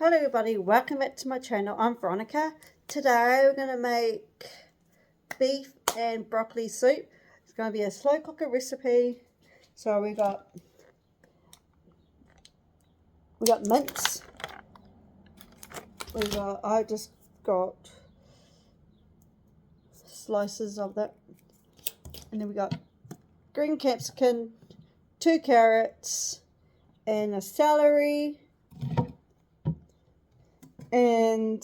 Hello everybody, welcome back to my channel. I'm Veronica. Today we're going to make beef and broccoli soup. It's going to be a slow cooker recipe. So we got mince. I just got slices of that. And then we got green capsicum, 2 carrots, and a celery. And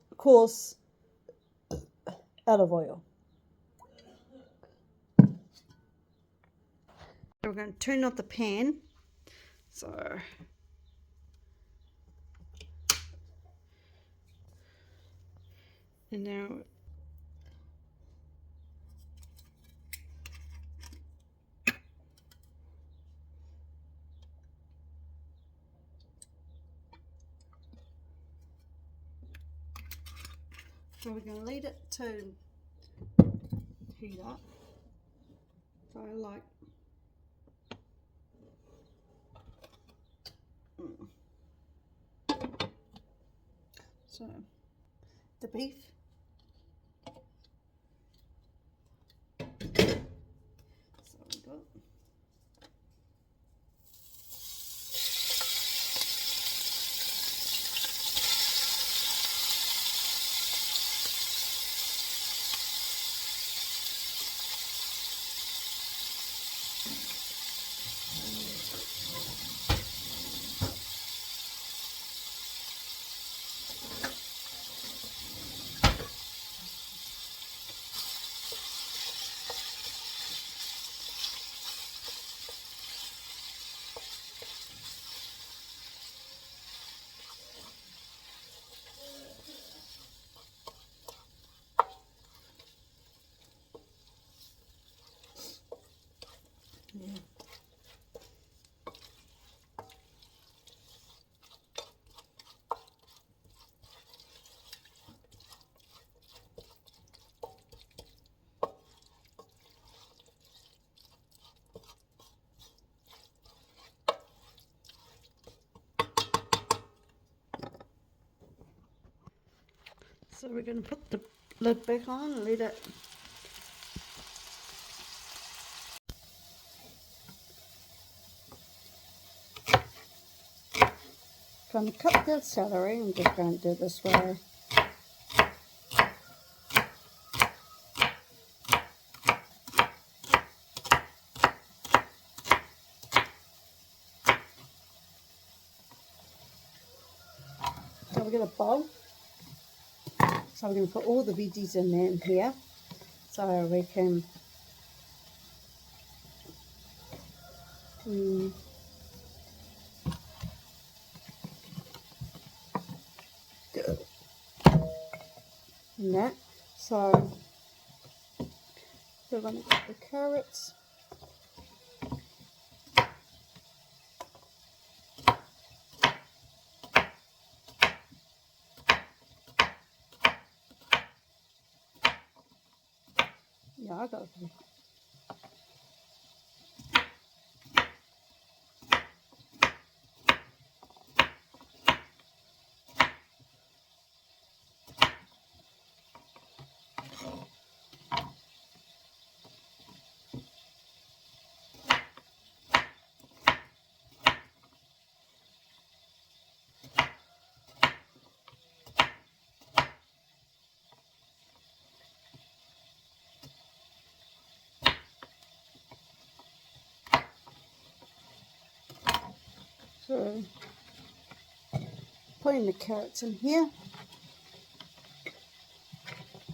of course olive oil. So we're going to turn on the pan. So and now we're going to leave it to heat up. So I like so the beef. So we got So we're going to put the lid back on and let it going to cut the celery. I'm just going to do it this way. So we're going to bowl. So we're going to put all the veggies in there and here. So we can and that. So we're going to get the carrots. Yeah, I got it. So putting the carrots in here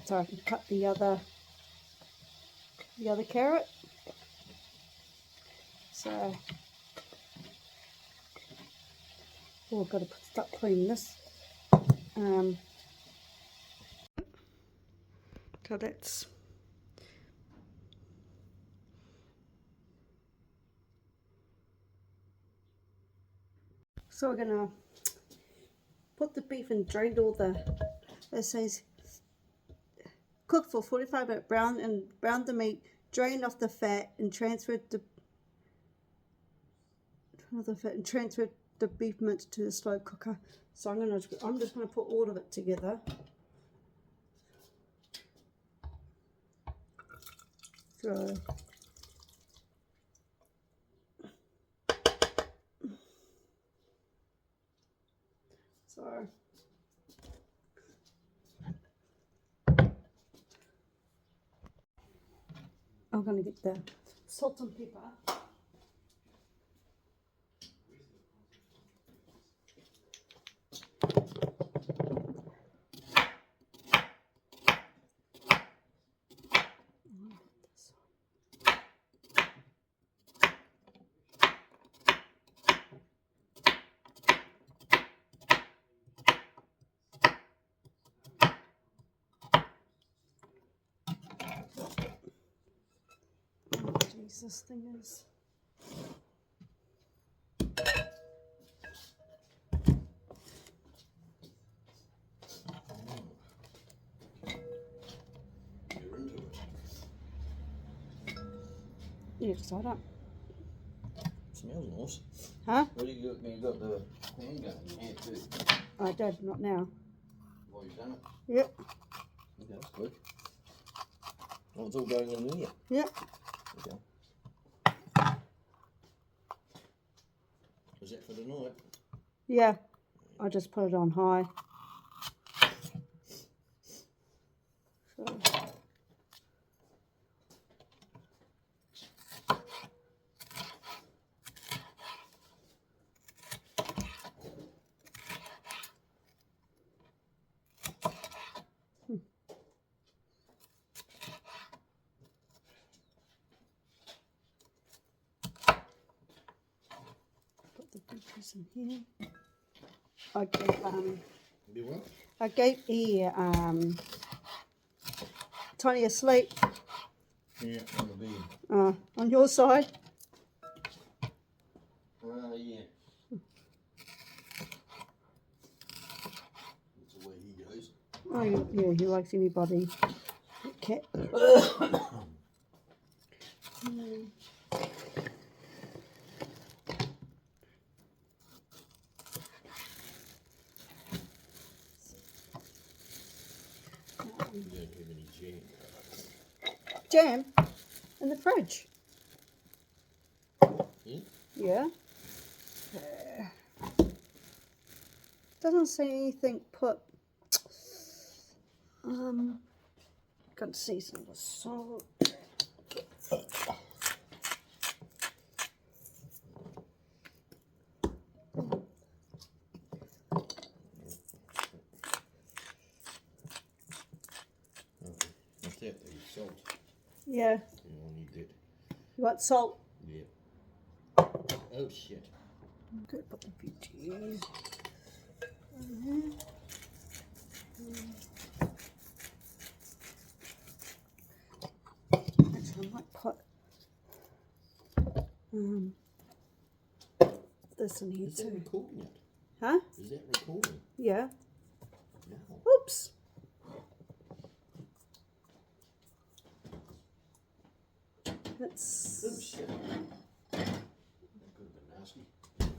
so I can cut the other carrot. So we've got to start putting this. So that's so we're gonna put the beef and drain all the. It says cook for 45 minutes, brown the meat, drain off the fat, and transfer the beef mince to the slow cooker. So I'm just gonna put all of it together. So I'm gonna get the salt and pepper. Oh, jeez, this thing is. Yeah, because I don't. Smells nice. Huh? What do you got the hand gun in your hand too? I did, not now. While you've done it? Yep. Okay, that's quick. Oh, it's all going in there? Yep. Okay. Was that for tonight? Yeah. I just put it on high. So. Put the beetroots in here. You what? I gave Tony asleep. Yeah, on the bed. On your side. Yeah. That's the way he goes. Oh, yeah, he likes anybody. Cat. You don't have any jam. Jam in the fridge. Yeah? Yeah. Doesn't say anything put. Got to season with salt. What's that? Salt. Yeah. Yeah, I need that. You want salt? Yeah. Oh shit. Okay, put the veggies in here. Actually, I might put this in here Is that too. recording it? Huh? Is that recording? Yeah. No. Oops. That's. Oh shit. That could have been nasty.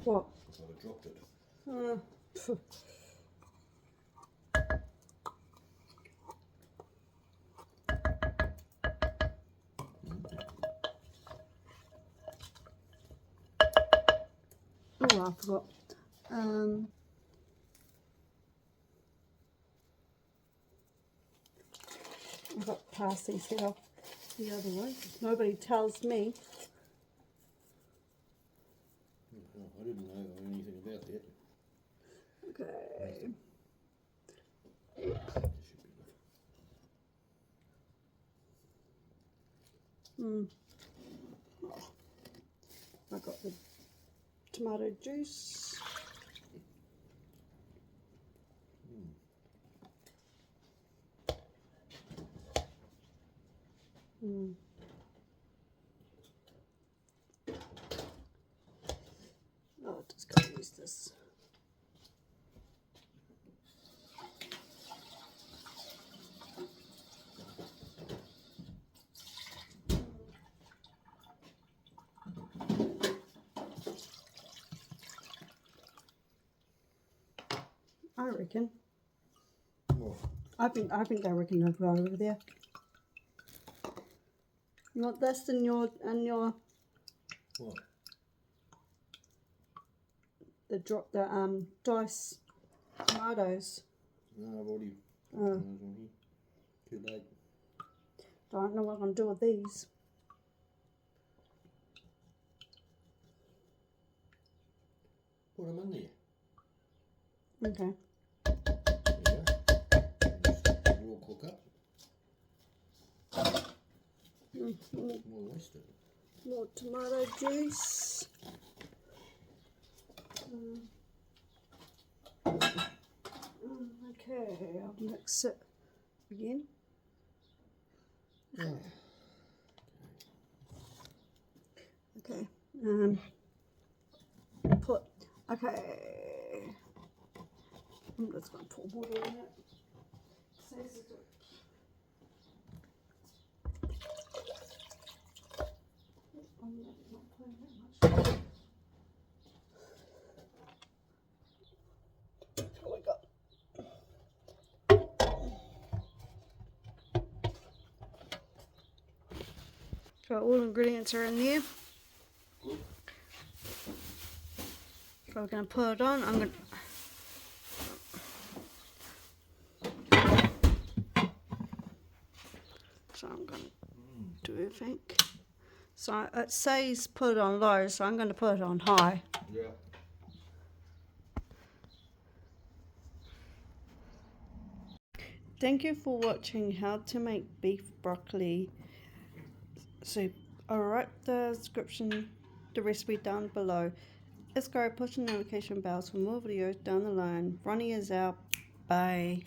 What? I thought I dropped it. Phew. Oh, I forgot. I've got to pass these here the other way. Nobody tells me. Oh, I didn't know anything about that. Okay. That should be good. I got the tomato juice. Oh, just gotta use this. I reckon. What? I think they reckon they'll go over there. You want this in your What? the diced tomatoes. No, I've already got Oh. tomatoes on here. Too late. Don't know what I'm gonna do with these. Put them in there. Okay. There you go. Just let it all cook up. More wasted. More tomato juice. Okay, I'll mix it again. Okay. Okay. I'm just gonna pour water in it. What we got? So all the ingredients are in there. Good. So we're going to put it on. I'm going to do everything. So it says put it on low, so I'm going to put it on high. Yeah. Thank you for watching how to make beef broccoli soup. I'll write the description, the recipe down below. Let's go push the notification bells for more videos down the line. Ronnie is out. Bye.